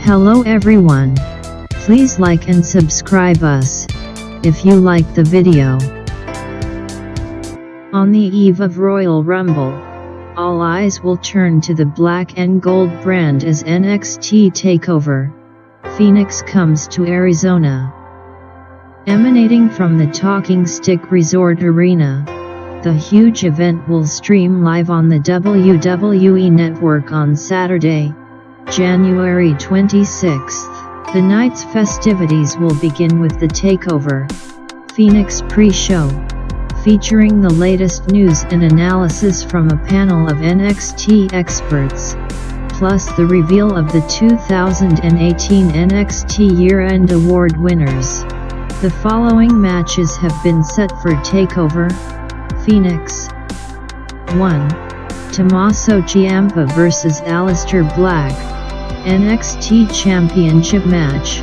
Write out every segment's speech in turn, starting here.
Hello everyone. Please like and subscribe us, if you like the video. On the eve of Royal Rumble, all eyes will turn to the black and gold brand as NXT TakeOver, Phoenix comes to Arizona. Emanating from the Talking Stick Resort Arena, the huge event will stream live on the WWE Network on Saturday, January 26th. The night's festivities will begin with the TakeOver Phoenix pre-show, featuring the latest news and analysis from a panel of NXT experts, plus the reveal of the 2018 NXT Year-End Award winners. The following matches have been set for TakeOver Phoenix. 1. Tommaso Ciampa vs Aleister Black, NXT Championship match.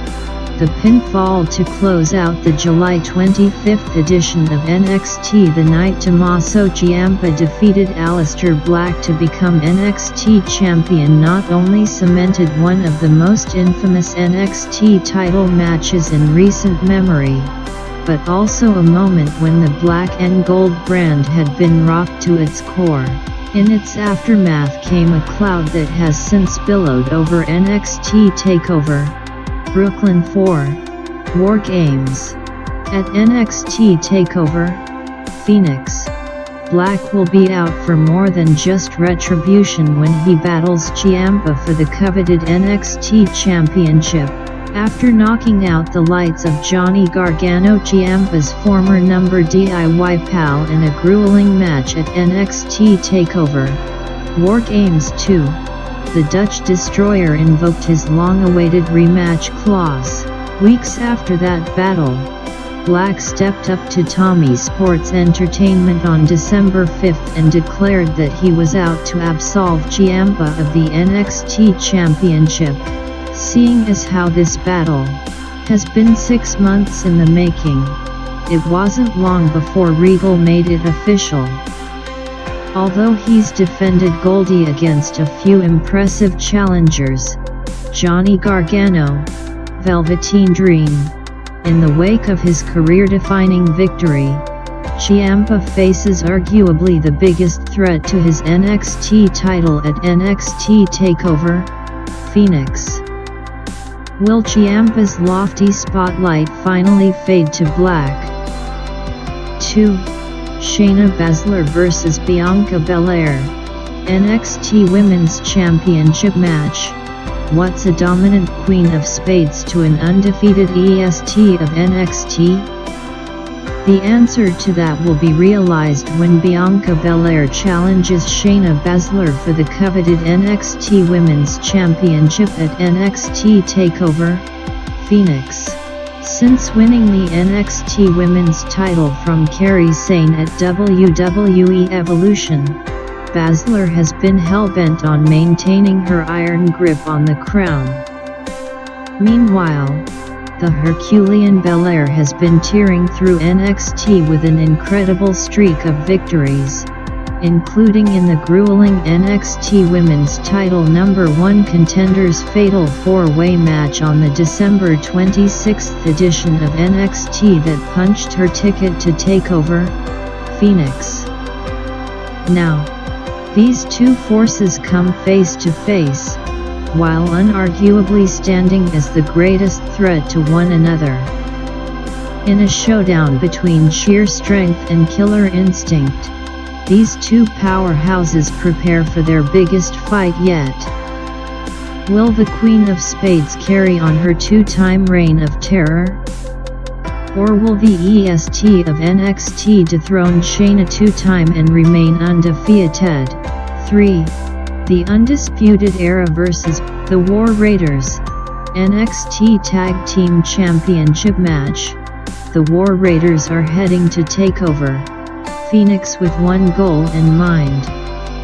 The pinfall to close out the July 25th edition of NXT. The night Tommaso Ciampa defeated Aleister Black to become NXT champion not only cemented one of the most infamous NXT title matches in recent memory, but also a moment when the black and gold brand had been rocked to its core. In its aftermath came a cloud that has since billowed over NXT TakeOver Brooklyn 4 War Games. At NXT TakeOver Phoenix, Black will be out for more than just retribution when he battles Ciampa for the coveted NXT Championship. After knocking out the lights of Johnny Gargano, Ciampa's former number DIY pal, in a grueling match at NXT TakeOver War Games 2, the Dutch Destroyer invoked his long-awaited rematch clause. Weeks after that battle, Black stepped up to Tommy Sports Entertainment on December 5th and declared that he was out to absolve Ciampa of the NXT Championship. Seeing as how this battle has been 6 months in the making, it wasn't long before Regal made it official. Although he's defended Goldie against a few impressive challengers, Johnny Gargano, Velveteen Dream, in the wake of his career-defining victory, Ciampa faces arguably the biggest threat to his NXT title at NXT TakeOver Phoenix. Will Ciampa's lofty spotlight finally fade to black? 2. Shayna Baszler vs Bianca Belair, NXT Women's Championship match. What's a dominant Queen of Spades to an undefeated EST of NXT? The answer to that will be realized when Bianca Belair challenges Shayna Baszler for the coveted NXT Women's Championship at NXT TakeOver Phoenix. Since winning the NXT Women's title from Kairi Sane at WWE Evolution, Baszler has been hell-bent on maintaining her iron grip on the crown. Meanwhile, the Herculean Belair has been tearing through NXT with an incredible streak of victories, including in the grueling NXT Women's title #1 Contenders Fatal 4-Way match on the December 26th edition of NXT that punched her ticket to TakeOver Phoenix. Now, these two forces come face to face, while unarguably standing as the greatest threat to one another. In a showdown between sheer strength and killer instinct, these two powerhouses prepare for their biggest fight yet. Will the Queen of Spades carry on her two-time reign of terror? Or will the EST of NXT dethrone Shayna two-time and remain undefeated? 3. The Undisputed Era vs. the War Raiders, NXT Tag Team Championship match. The War Raiders are heading to TakeOver Phoenix with one goal in mind: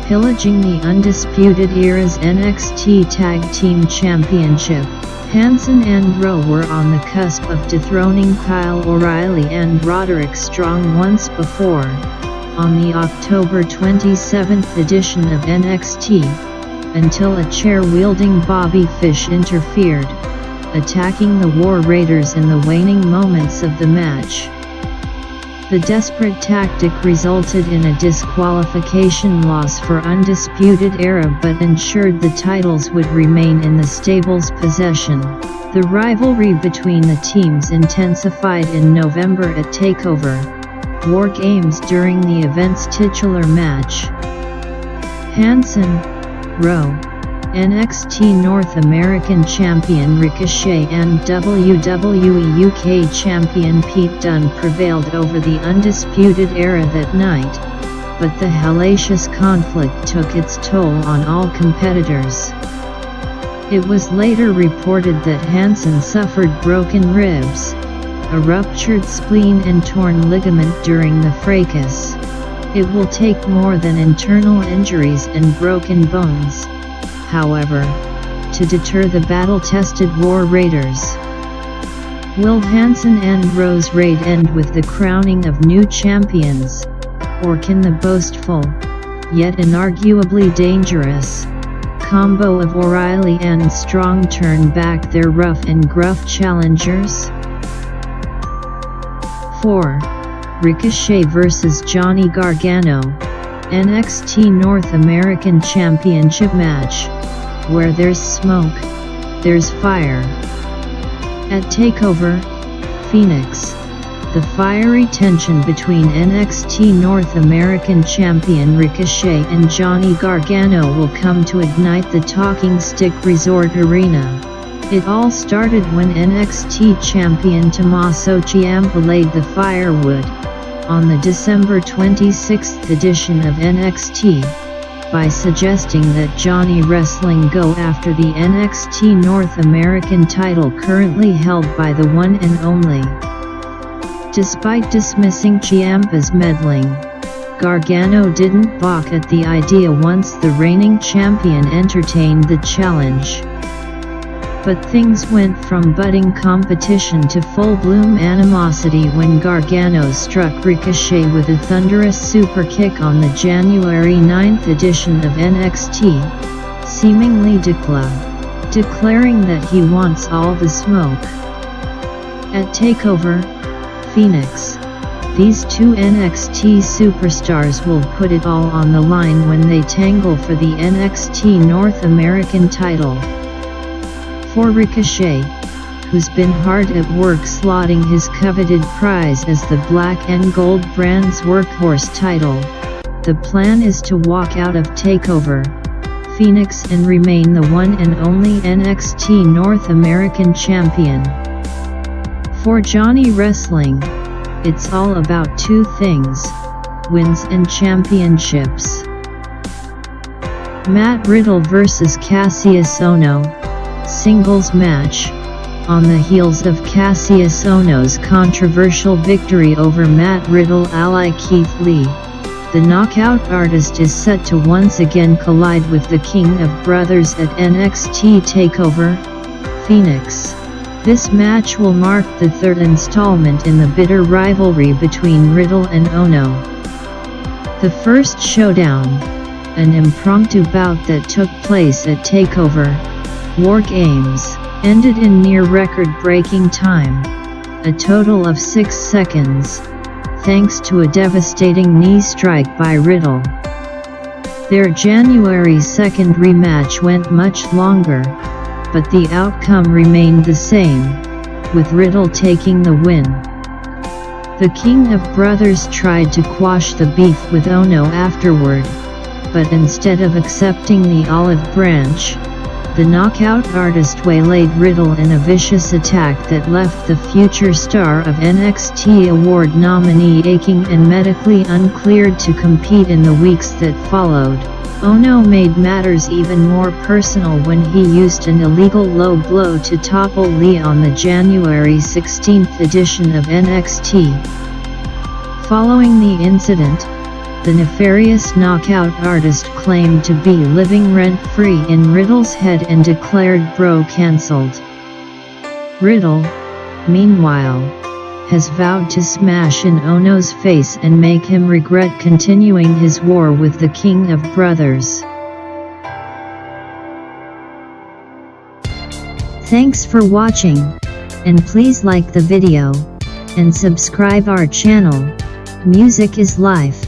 pillaging the Undisputed Era's NXT Tag Team Championship. Hanson and Rowe were on the cusp of dethroning Kyle O'Reilly and Roderick Strong once before, on the October 27th edition of NXT until a chair-wielding Bobby Fish interfered, attacking the War Raiders in the waning moments of the match. The desperate tactic resulted in a disqualification loss for Undisputed Era but ensured the titles would remain in the stable's possession. The rivalry between the teams intensified in November at TakeOver War Games during the event's titular match. Hansen, Wwe NXT North American Champion Ricochet and WWE UK Champion Pete Dunne prevailed over the Undisputed Era that night, but the hellacious conflict took its toll on all competitors. It was later reported that Hansen suffered broken ribs, a ruptured spleen and torn ligament during the fracas. It will take more than internal injuries and broken bones, however, to deter the battle-tested War Raiders. Will Hansen and Rose Raid end with the crowning of new champions, or can the boastful, yet inarguably dangerous, combo of O'Reilly and Strong turn back their rough and gruff challengers? 4. Ricochet vs. Johnny Gargano, NXT North American Championship match. Where there's smoke, there's fire. At TakeOver Phoenix, the fiery tension between NXT North American Champion Ricochet and Johnny Gargano will come to ignite the Talking Stick Resort Arena. It all started when NXT Champion Tommaso Ciampa laid the firewood, on the December 26th edition of NXT, by suggesting that Johnny Wrestling go after the NXT North American title currently held by the one and only. Despite dismissing Ciampa's meddling, Gargano didn't balk at the idea once the reigning champion entertained the challenge. But things went from budding competition to full-bloom animosity when Gargano struck Ricochet with a thunderous super kick on the January 9th edition of NXT, seemingly declaring that he wants all the smoke. At TakeOver Phoenix, these two NXT superstars will put it all on the line when they tangle for the NXT North American title. For Ricochet, who's been hard at work slotting his coveted prize as the Black and Gold brand's workhorse title, the plan is to walk out of TakeOver Phoenix and remain the one and only NXT North American champion. For Johnny Wrestling, it's all about two things: wins and championships. Matt Riddle vs. Cassius Ohno, singles match. On the heels of Cassius Ohno's controversial victory over Matt Riddle ally Keith Lee, the knockout artist is set to once again collide with the King of Brothers at NXT TakeOver Phoenix. This match will mark the third installment in the bitter rivalry between Riddle and Ohno. The first showdown, an impromptu bout that took place at TakeOver War Games, ended in near record-breaking time, a total of 6 seconds, thanks to a devastating knee strike by Riddle. Their January 2nd rematch went much longer, but the outcome remained the same, with Riddle taking the win. The King of Brothers tried to quash the beef with Ohno afterward, but instead of accepting the olive branch, the knockout artist waylaid Riddle in a vicious attack that left the future star of NXT award nominee aching and medically uncleared to compete in the weeks that followed. Ohno made matters even more personal when he used an illegal low blow to topple Lee on the January 16th edition of NXT. Following the incident, the nefarious knockout artist claimed to be living rent-free in Riddle's head and declared bro cancelled. Riddle, meanwhile, has vowed to smash in Ohno's face and make him regret continuing his war with the King of Brothers. Thanks for watching, and please like the video, and subscribe our channel. Music is life.